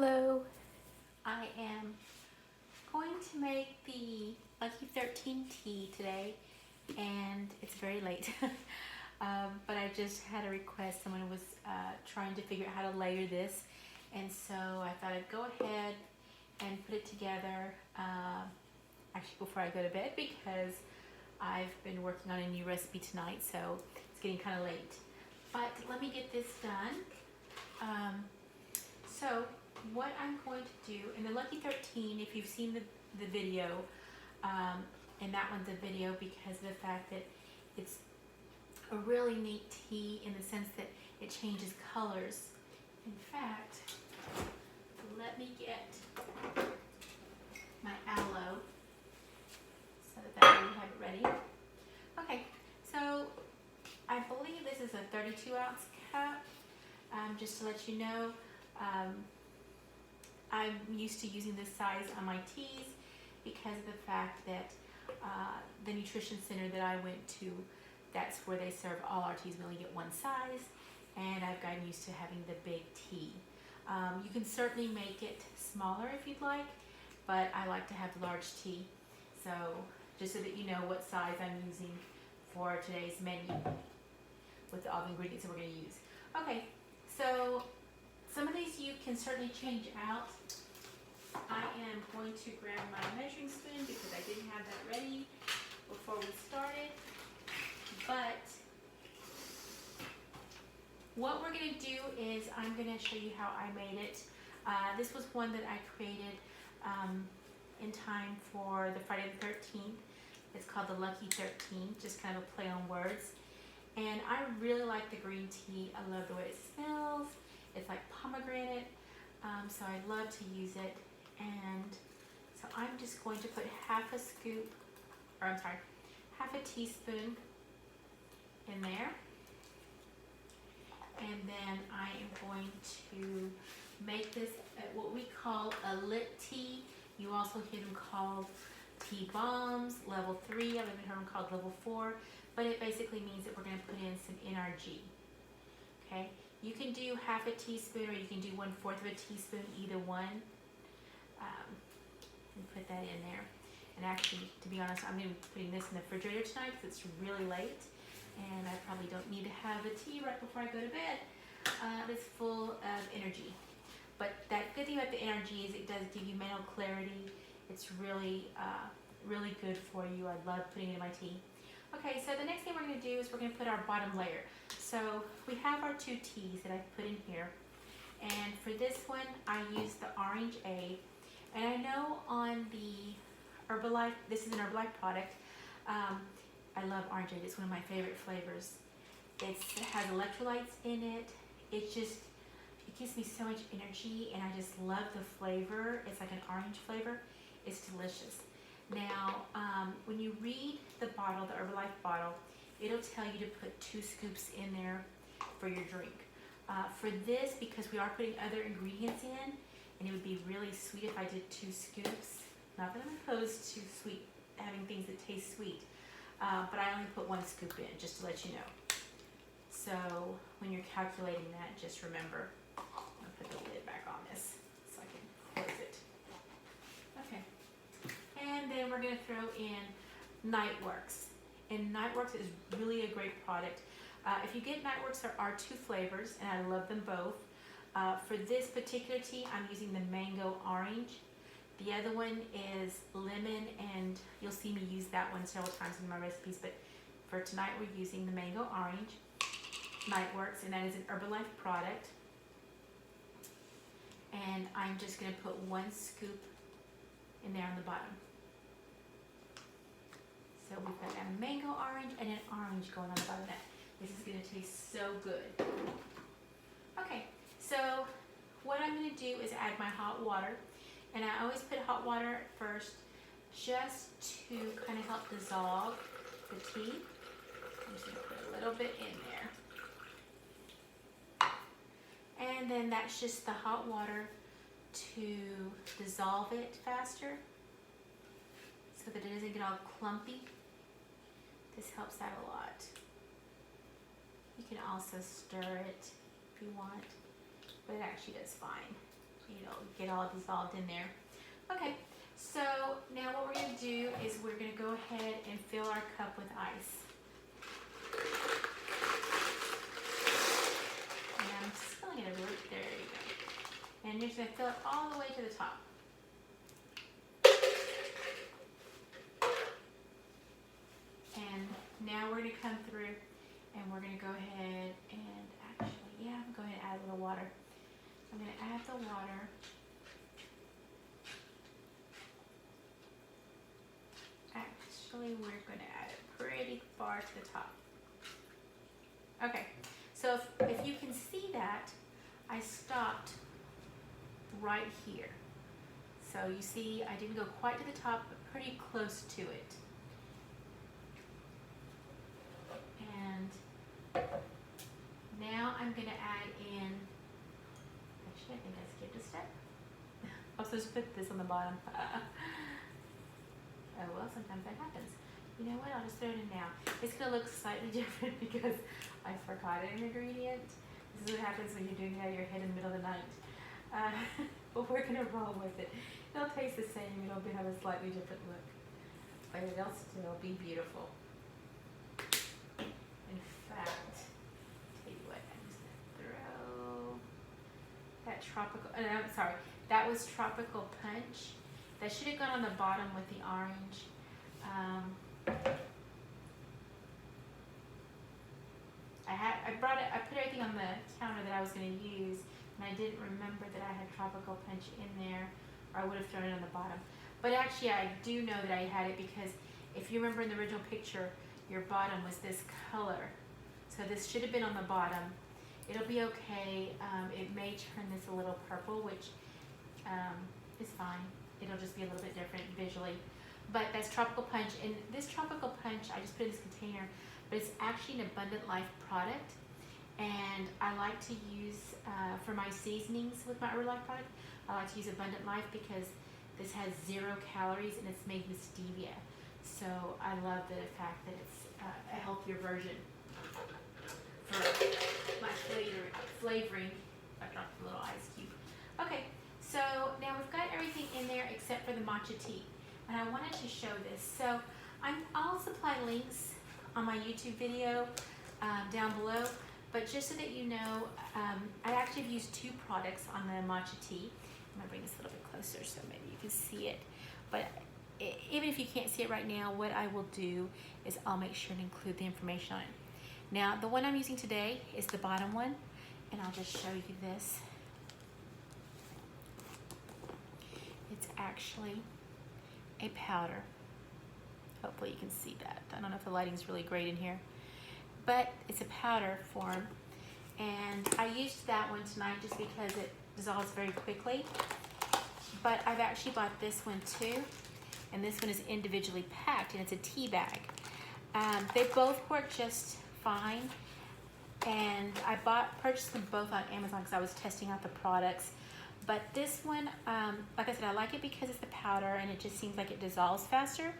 Hello, I am going to make the Lucky 13 tea today, and it's very late. But I just had a request. Someone was trying to figure out how to layer this, and so I thought I'd go ahead and put it together actually before I go to bed, because I've been working on a new recipe tonight, so it's getting kind of late. But let me get this done. So what I'm going to do, in the Lucky 13, if you've seen the video, and that one's a video because of the fact that it's a really neat tea in the sense that it changes colors. In fact, let me get my aloe so that way we have it ready. Okay, so I believe this is a 32-ounce cup. Just to let you know, I'm used to using this size on my teas because of the fact that the nutrition center that I went to, that's where they serve all our teas. We only get one size, and I've gotten used to having the big tea. You can certainly make it smaller if you'd like, but I like to have large tea. So just so that you know what size I'm using for today's menu with all the ingredients that we're going to use. Okay, so some of these you can certainly change out. I am going to grab my measuring spoon because I didn't have that ready before we started. But what we're going to do is I'm going to show you how I made it. This was one that I created in time for the Friday the 13th. It's called the Lucky 13, just kind of a play on words. And I really like the green tea. I love the way it smells. It's like pomegranate, so I love to use it. And so I'm just going to put half a teaspoon in there. And then I am going to make this what we call a lit tea. You also hear them called tea bombs, level 3. I've even heard them called level 4. But it basically means that we're going to put in some NRG. Okay? You can do half a teaspoon or you can do 1/4 of a teaspoon, either one. And put that in there. And actually, to be honest, I'm going to be putting this in the refrigerator tonight because it's really late. And I probably don't need to have a tea right before I go to bed. It's full of energy. But that good thing about the energy is it does give you mental clarity. It's really, really good for you. I love putting it in my tea. Okay, so the next thing we're going to do is we're going to put our bottom layer. So we have our 2 teas that I've put in here. And for this one, I use the Orange A. And I know on the Herbalife, this is an Herbalife product. I love Orange A. It's one of my favorite flavors. It has electrolytes in it. It gives me so much energy, and I just love the flavor. It's like an orange flavor. It's delicious. Now, when you read the bottle, the Herbalife bottle, it'll tell you to put 2 scoops in there for your drink. For this, because we are putting other ingredients in, and it would be really sweet if I did 2 scoops. Not that I'm opposed to having things that taste sweet, but I only put 1 scoop in, just to let you know. So when you're calculating that, just remember, I'm going to put the lid back on this so I can close it. Okay. And then we're going to throw in Nightworks. And Nightworks is really a great product. If you get Nightworks, there are 2 flavors, and I love them both. For this particular tea, I'm using the mango orange. The other one is lemon, and you'll see me use that one several times in my recipes, but for tonight we're using the mango orange, Nightworks, and that is an Herbalife product. And I'm just going to put 1 scoop in there on the bottom. So we've got a mango orange and an orange going on the bottom of that. This is going to taste so good. Okay, so what I'm going to do is add my hot water. And I always put hot water first just to kind of help dissolve the tea. I'm just going to put a little bit in there. And then that's just the hot water to dissolve it faster so that it doesn't get all clumpy. This helps out a lot. You can also stir it if you want, but it actually does fine. it'll get all dissolved in there. Okay, so now what we're going to do is we're going to go ahead and fill our cup with ice. And I'm just filling it a little, there you go. And you're just going to fill it all the way to the top. And now we're going to come through and we're going to go ahead and actually, yeah, I'm going to add a little water. I'm going to add the water. Actually, we're going to add it pretty far to the top. Okay, so if you can see that, I stopped right here. So you see, I didn't go quite to the top, but pretty close to it. And now I'm going to add in, actually I think I skipped a step. I was supposed to put this on the bottom. Oh well, sometimes that happens. You know what, I'll just throw it in now. It's going to look slightly different because I forgot an ingredient. This is what happens when you're doing it out of your head in the middle of the night. But we're going to roll with it. It'll taste the same, it'll have a slightly different look. But it'll still be beautiful. In fact, tell you what, I'm just going to throw that tropical, I'm sorry, that was tropical punch. That should have gone on the bottom with the orange. I put everything on the counter that I was going to use, and I didn't remember that I had tropical punch in there, or I would have thrown it on the bottom. But actually, I do know that I had it because if you remember in the original picture, your bottom was this color. So this should have been on the bottom. It'll be okay. It may turn this a little purple, which is fine. It'll just be a little bit different visually. But that's tropical punch, and this tropical punch I just put in this container, but it's actually an Abundant Life product, and I like to use for my seasonings with my Herbalife product, I like to use Abundant Life because this has 0 calories and it's made with stevia. So I love the fact that it's a healthier version for my flavoring. I dropped a little ice cube. Okay, so now we've got everything in there except for the matcha tea. And I wanted to show this. So I'll supply links on my YouTube video down below. But just so that you know, I actually have used 2 products on the matcha tea. I'm gonna bring this a little bit closer so maybe you can see it. But even if you can't see it right now, what I will do is I'll make sure to include the information on it. Now, the one I'm using today is the bottom one, and I'll just show you this. It's actually a powder. Hopefully you can see that. I don't know if the lighting's really great in here, but it's a powder form, and I used that one tonight just because it dissolves very quickly. But I've actually bought this one too, and this one is individually packed, and it's a tea bag. They both work just fine, and I purchased them both on Amazon because I was testing out the products. But this one, like I said, I like it because it's the powder and it just seems like it dissolves faster.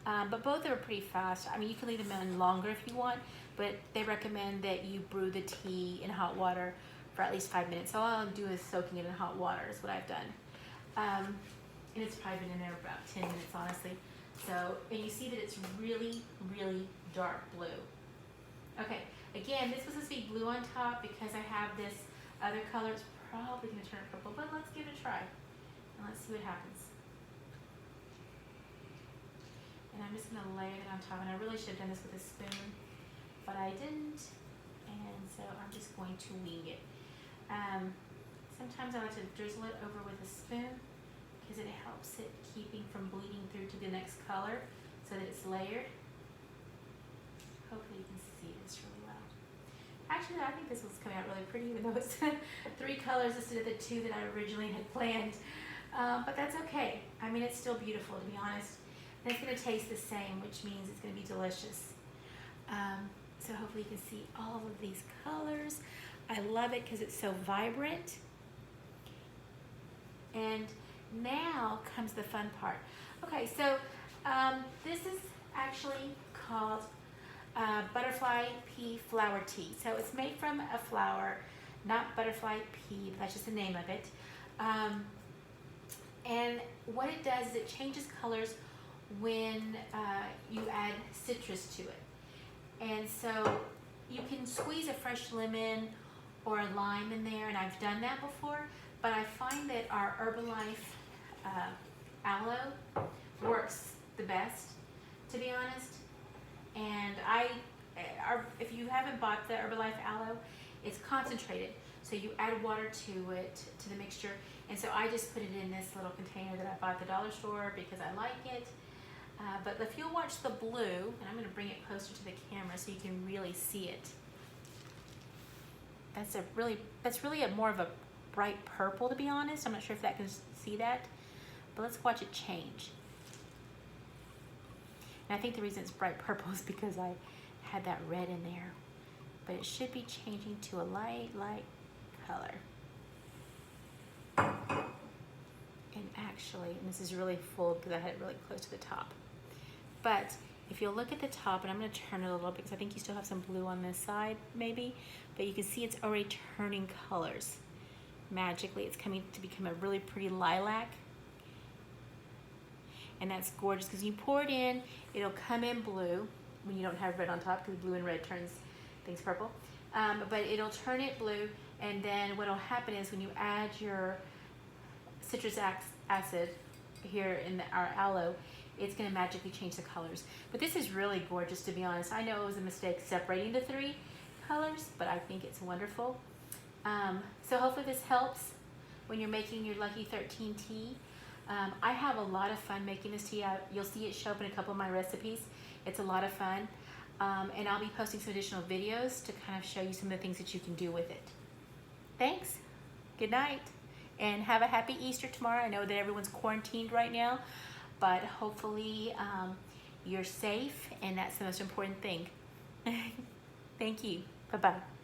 But both are pretty fast. I mean, you can leave them in longer if you want, but they recommend that you brew the tea in hot water for at least 5 minutes. So all I'll do is soaking it in hot water is what I've done. And it's probably been in there about 10 minutes, honestly. So, and you see that it's really, really dark blue. Okay, again, this was supposed to be blue on top because I have this other color. It's probably going to turn purple, but let's give it a try. And let's see what happens. And I'm just going to layer it on top. And I really should have done this with a spoon, but I didn't. And so I'm just going to wing it. Sometimes I like to drizzle it over with a spoon because it helps it keeping from bleeding through to the next color so that it's layered. Hopefully you can see this really well. Actually, I think this one's coming out really pretty, even though it's 3 colors instead of the 2 that I originally had planned. But that's okay. I mean, it's still beautiful, to be honest. And it's going to taste the same, which means it's going to be delicious. So hopefully you can see all of these colors. I love it because it's so vibrant. And now comes the fun part. Okay, so this is actually called Butterfly Pea flower tea. So it's made from a flower, not butterfly pea, that's just the name of it. And what it does is it changes colors when you add citrus to it. And so you can squeeze a fresh lemon or a lime in there, and I've done that before, but I find that our Herbalife aloe works the best, to be honest. And if you haven't bought the Herbalife aloe, it's concentrated. So you add water to it, to the mixture. And so I just put it in this little container that I bought at the dollar store because I like it. But if you'll watch the blue, and I'm going to bring it closer to the camera so you can really see it. That's really more of a bright purple, to be honest. I'm not sure if that can see that, but let's watch it change. And I think the reason it's bright purple is because I had that red in there, but it should be changing to a light color. And actually, and this is really full because I had it really close to the top. But if you'll look at the top, and I'm going to turn it a little bit because I think you still have some blue on this side, maybe, but you can see it's already turning colors. Magically, it's coming to become a really pretty lilac. And that's gorgeous because you pour it in, it'll come in blue when you don't have red on top because blue and red turns things purple. But it'll turn it blue, and then what'll happen is when you add your citrus acid here in our aloe, it's going to magically change the colors. But this is really gorgeous, to be honest. I know it was a mistake separating the three colors, but I think it's wonderful. So hopefully this helps when you're making your Lucky 13 tea. I have a lot of fun making this tea. You'll see it show up in a couple of my recipes. It's a lot of fun. And I'll be posting some additional videos to kind of show you some of the things that you can do with it. Thanks. Good night. And have a happy Easter tomorrow. I know that everyone's quarantined right now, but hopefully you're safe, and that's the most important thing. Thank you. Bye-bye.